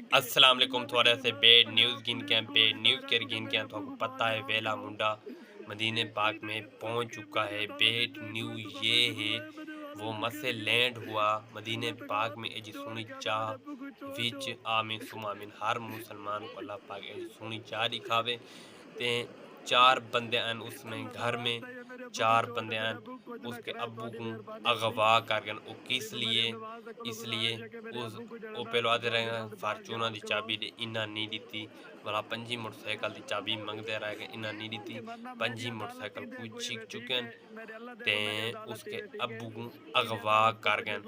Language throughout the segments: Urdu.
السلام علیکم تھوڑے سے بیڈ نیوز گن کے تو آپ کو پتہ ہے ویلا منڈا مدینہ پاک میں پہنچ چکا ہے۔ بیڈ نیوز یہ ہے وہ مسے لینڈ ہوا مدینہ پاک میں ایجی سونی چاہ وچ آمین سم آمین ہر مسلمان کو اللہ پاک ایجی سونی چاہ دکھاوے تے چار بندے ہیں اس میں گھر میں چار بندے ہیں اس کے ابو کو اغوا کر گئے وہ کس لیے اس لیے وہ پہلو آدھے رہے ہیں فارچونہ دی چابی دے انہاں نہیں دیتی والا پنجی موٹر سائیکل دی چابی منگ دے رہے گئے انہاں نہیں دیتی پنجی موٹر سائیکل کوئی چھیک چکے ہیں تے اس کے ابو کو اغوا کر گئے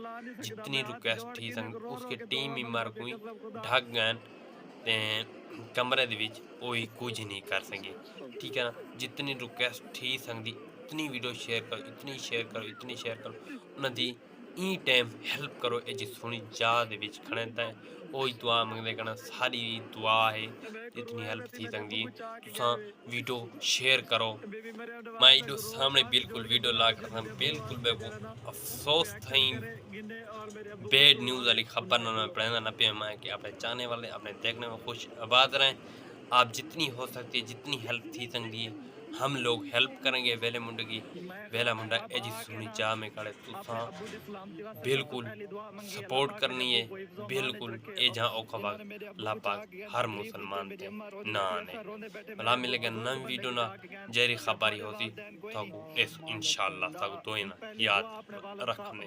جتنی ریکویسٹ تھی سنگ اس کے ٹیم ممبر کوئی ڈھک گئے تے کمرے دے وچ کوئی کچھ نہیں کر سکے ٹھیک ہے نا جتنی ریکویسٹ تھی سنگ دی اتنی ویڈیو شیئر کرو اتنی شیئر کرو انہاں دی این ٹائم ہیلپ کرو اے جی سونی جا دے وچ کھڑے تے اوہی دعا منگدے کنا ساری دعا ہے جتنی ہیلپ تھی سکدی تساں ویڈیو شیئر کرو میں ایڈو سامنے بالکل ویڈیو لا کر بالکل بے کو افسوس تھیں بیڈ نیوز والی خبر نہ پڑھنا نہ پہ میں کہ اپنے چاہنے والے اپنے دیکھنے میں خوش آباد رہیں آپ جتنی ہو سکتی ہے جتنی ہیلپ تھی سکتی ہے ہم لوگ ہیلپ کریں گے ویلے منڈے کی ویلا منڈا اے جی سونی چاہ میں کھڑے تساں بالکل سپورٹ کرنی ہے بالکل اے جہاں اوکھا وقت اللہ پاک ہر مسلمان تے نانے بلا ملے گا نم ویڈیو نہ جیری خبری ہوتی تو اس انشاءاللہ تاکو تو ہی نا یاد رکھنے